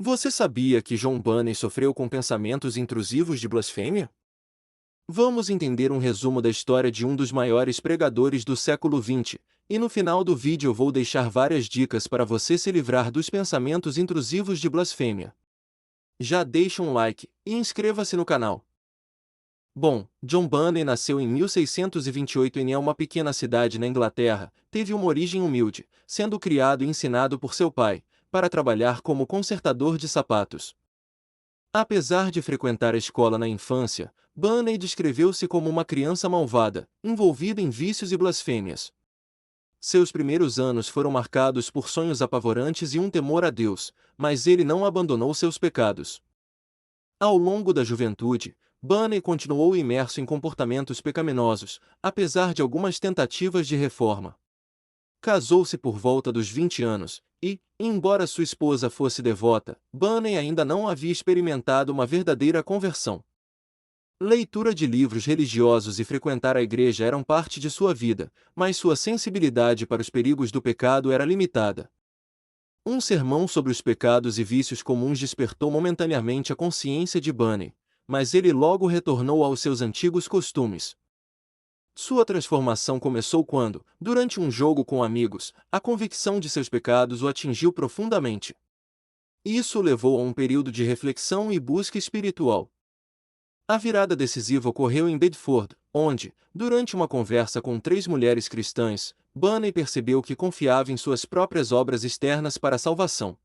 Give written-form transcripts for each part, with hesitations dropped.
Você sabia que John Bunyan sofreu com pensamentos intrusivos de blasfêmia? Vamos entender um resumo da história de um dos maiores pregadores do século XX, e no final do vídeo eu vou deixar várias dicas para você se livrar dos pensamentos intrusivos de blasfêmia. Já deixa um like e inscreva-se no canal. Bom, John Bunyan nasceu em 1628 em uma pequena cidade na Inglaterra. Teve uma origem humilde, sendo criado e ensinado por seu pai, para trabalhar como consertador de sapatos. Apesar de frequentar a escola na infância, Bunyan descreveu-se como uma criança malvada, envolvida em vícios e blasfêmias. Seus primeiros anos foram marcados por sonhos apavorantes e um temor a Deus, mas ele não abandonou seus pecados. Ao longo da juventude, Bunyan continuou imerso em comportamentos pecaminosos, apesar de algumas tentativas de reforma. Casou-se por volta dos 20 anos, e, embora sua esposa fosse devota, Bunyan ainda não havia experimentado uma verdadeira conversão. Leitura de livros religiosos e frequentar a igreja eram parte de sua vida, mas sua sensibilidade para os perigos do pecado era limitada. Um sermão sobre os pecados e vícios comuns despertou momentaneamente a consciência de Bunyan, mas ele logo retornou aos seus antigos costumes. Sua transformação começou quando, durante um jogo com amigos, a convicção de seus pecados o atingiu profundamente. Isso o levou a um período de reflexão e busca espiritual. A virada decisiva ocorreu em Bedford, onde, durante uma conversa com 3 mulheres cristãs, Bunyan percebeu que confiava em suas próprias obras externas para a salvação.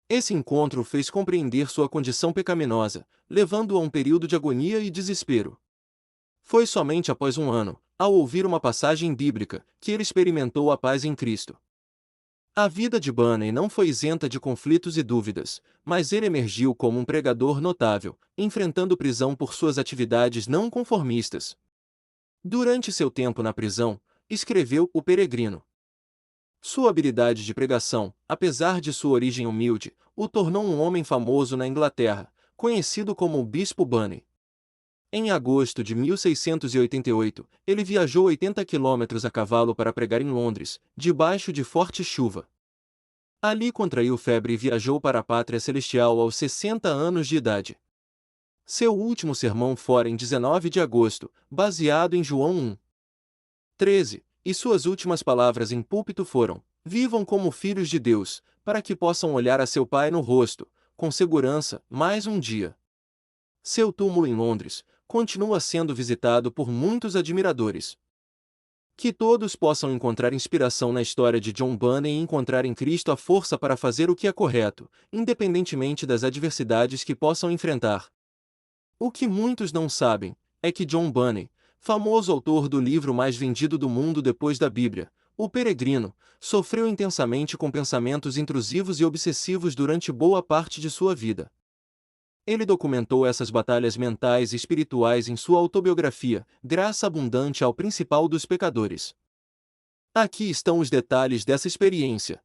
Esse encontro o fez compreender sua condição pecaminosa, levando-o a um período de agonia e desespero. Foi somente após um ano, ao ouvir uma passagem bíblica, que ele experimentou a paz em Cristo. A vida de Bunyan não foi isenta de conflitos e dúvidas, mas ele emergiu como um pregador notável, enfrentando prisão por suas atividades não conformistas. Durante seu tempo na prisão, escreveu O Peregrino. Sua habilidade de pregação, apesar de sua origem humilde, o tornou um homem famoso na Inglaterra, conhecido como o Bispo Bunyan. Em agosto de 1688, ele viajou 80 quilômetros a cavalo para pregar em Londres, debaixo de forte chuva. Ali contraiu febre e viajou para a Pátria Celestial aos 60 anos de idade. Seu último sermão fora em 19 de agosto, baseado em João 1:13, e suas últimas palavras em púlpito foram: "Vivam como filhos de Deus, para que possam olhar a seu Pai no rosto, com segurança, mais um dia." Seu túmulo em Londres continua sendo visitado por muitos admiradores. Que todos possam encontrar inspiração na história de John Bunyan e encontrar em Cristo a força para fazer o que é correto, independentemente das adversidades que possam enfrentar. O que muitos não sabem é que John Bunyan, famoso autor do livro mais vendido do mundo depois da Bíblia, O Peregrino, sofreu intensamente com pensamentos intrusivos e obsessivos durante boa parte de sua vida. Ele documentou essas batalhas mentais e espirituais em sua autobiografia, Graça Abundante ao Principal dos Pecadores. Aqui estão os detalhes dessa experiência.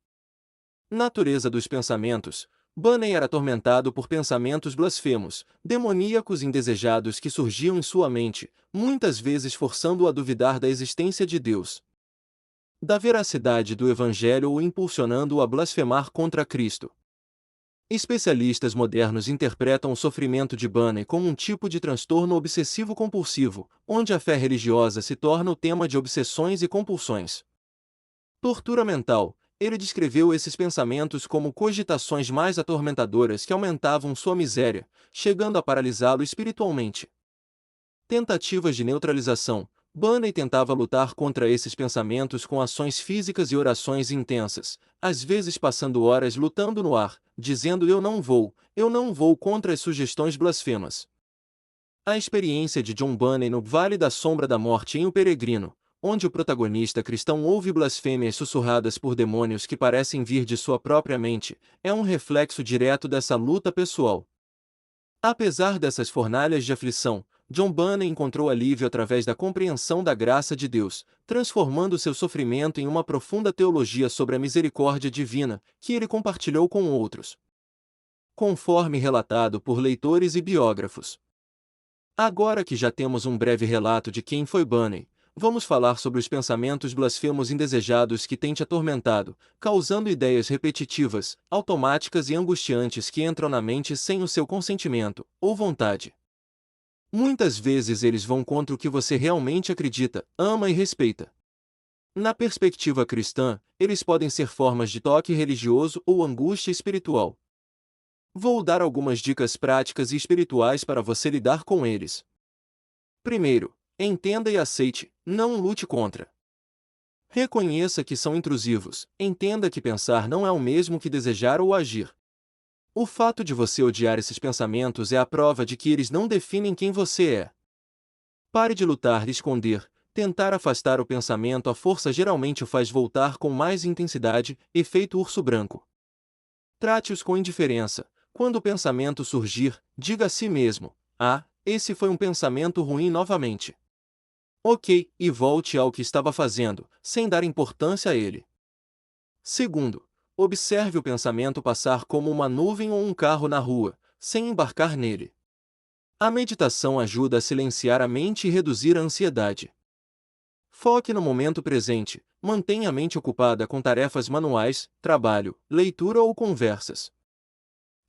Natureza dos pensamentos. Bunyan era atormentado por pensamentos blasfemos, demoníacos e indesejados que surgiam em sua mente, muitas vezes forçando-o a duvidar da existência de Deus, da veracidade do Evangelho ou impulsionando-o a blasfemar contra Cristo. Especialistas modernos interpretam o sofrimento de Bunyan como um tipo de transtorno obsessivo-compulsivo, onde a fé religiosa se torna o tema de obsessões e compulsões. Tortura mental. Ele descreveu esses pensamentos como cogitações mais atormentadoras que aumentavam sua miséria, chegando a paralisá-lo espiritualmente. Tentativas de neutralização. Bunyan tentava lutar contra esses pensamentos com ações físicas e orações intensas, às vezes passando horas lutando no ar, dizendo eu não vou contra as sugestões blasfemas. A experiência de John Bunyan no Vale da Sombra da Morte em O Peregrino, onde o protagonista cristão ouve blasfêmias sussurradas por demônios que parecem vir de sua própria mente, é um reflexo direto dessa luta pessoal. Apesar dessas fornalhas de aflição, John Bunyan encontrou alívio através da compreensão da graça de Deus, transformando seu sofrimento em uma profunda teologia sobre a misericórdia divina, que ele compartilhou com outros. Conforme relatado por leitores e biógrafos. Agora que já temos um breve relato de quem foi Bunyan, vamos falar sobre os pensamentos blasfemos indesejados que têm te atormentado, causando ideias repetitivas, automáticas e angustiantes que entram na mente sem o seu consentimento ou vontade. Muitas vezes eles vão contra o que você realmente acredita, ama e respeita. Na perspectiva cristã, eles podem ser formas de toque religioso ou angústia espiritual. Vou dar algumas dicas práticas e espirituais para você lidar com eles. Primeiro, entenda e aceite, não lute contra. Reconheça que são intrusivos, entenda que pensar não é o mesmo que desejar ou agir. O fato de você odiar esses pensamentos é a prova de que eles não definem quem você é. Pare de lutar e esconder, tentar afastar o pensamento à força geralmente o faz voltar com mais intensidade, efeito urso branco. Trate-os com indiferença. Quando o pensamento surgir, diga a si mesmo: ah, esse foi um pensamento ruim novamente. Ok, e volte ao que estava fazendo, sem dar importância a ele. Segundo, observe o pensamento passar como uma nuvem ou um carro na rua, sem embarcar nele. A meditação ajuda a silenciar a mente e reduzir a ansiedade. Foque no momento presente, mantenha a mente ocupada com tarefas manuais, trabalho, leitura ou conversas.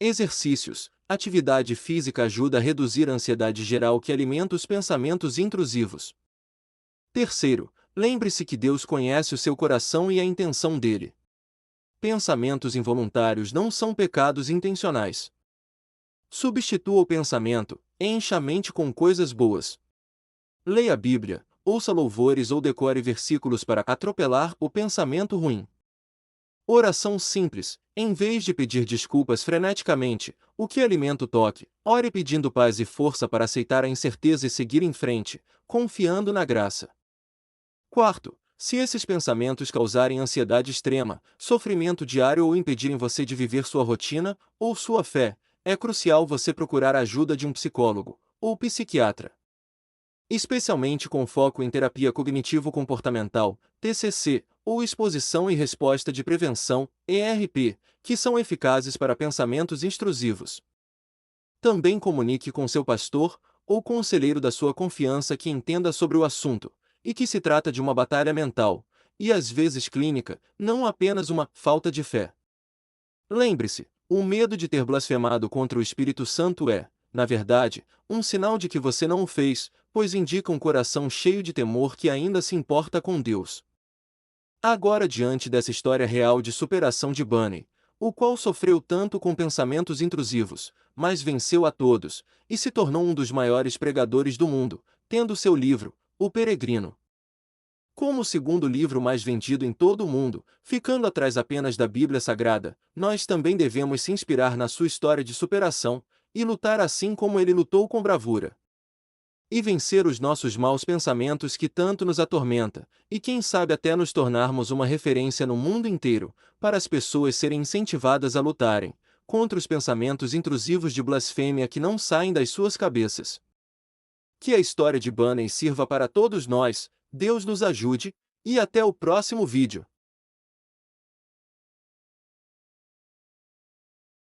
Exercícios. Atividade física ajuda a reduzir a ansiedade geral que alimenta os pensamentos intrusivos. Terceiro, lembre-se que Deus conhece o seu coração e a intenção dele. Pensamentos involuntários não são pecados intencionais. Substitua o pensamento, encha a mente com coisas boas. Leia a Bíblia, ouça louvores ou decore versículos para atropelar o pensamento ruim. Oração simples. Em vez de pedir desculpas freneticamente, o que alimenta o toque, ore pedindo paz e força para aceitar a incerteza e seguir em frente, confiando na graça. Quarto, se esses pensamentos causarem ansiedade extrema, sofrimento diário ou impedirem você de viver sua rotina ou sua fé, é crucial você procurar a ajuda de um psicólogo ou psiquiatra. Especialmente com foco em terapia cognitivo-comportamental, TCC, ou exposição e resposta de prevenção, ERP, que são eficazes para pensamentos intrusivos. Também comunique com seu pastor ou conselheiro da sua confiança que entenda sobre o assunto, e que se trata de uma batalha mental, e às vezes clínica, não apenas uma falta de fé. Lembre-se, o medo de ter blasfemado contra o Espírito Santo é, na verdade, um sinal de que você não o fez, pois indica um coração cheio de temor que ainda se importa com Deus. Agora, diante dessa história real de superação de Bunny, o qual sofreu tanto com pensamentos intrusivos, mas venceu a todos, e se tornou um dos maiores pregadores do mundo, tendo seu livro, O Peregrino, como o segundo livro mais vendido em todo o mundo, ficando atrás apenas da Bíblia Sagrada, nós também devemos se inspirar na sua história de superação, e lutar assim como ele lutou com bravura. E vencer os nossos maus pensamentos que tanto nos atormenta, e quem sabe até nos tornarmos uma referência no mundo inteiro, para as pessoas serem incentivadas a lutarem contra os pensamentos intrusivos de blasfêmia que não saem das suas cabeças. Que a história de Bunny sirva para todos nós, Deus nos ajude, e até o próximo vídeo.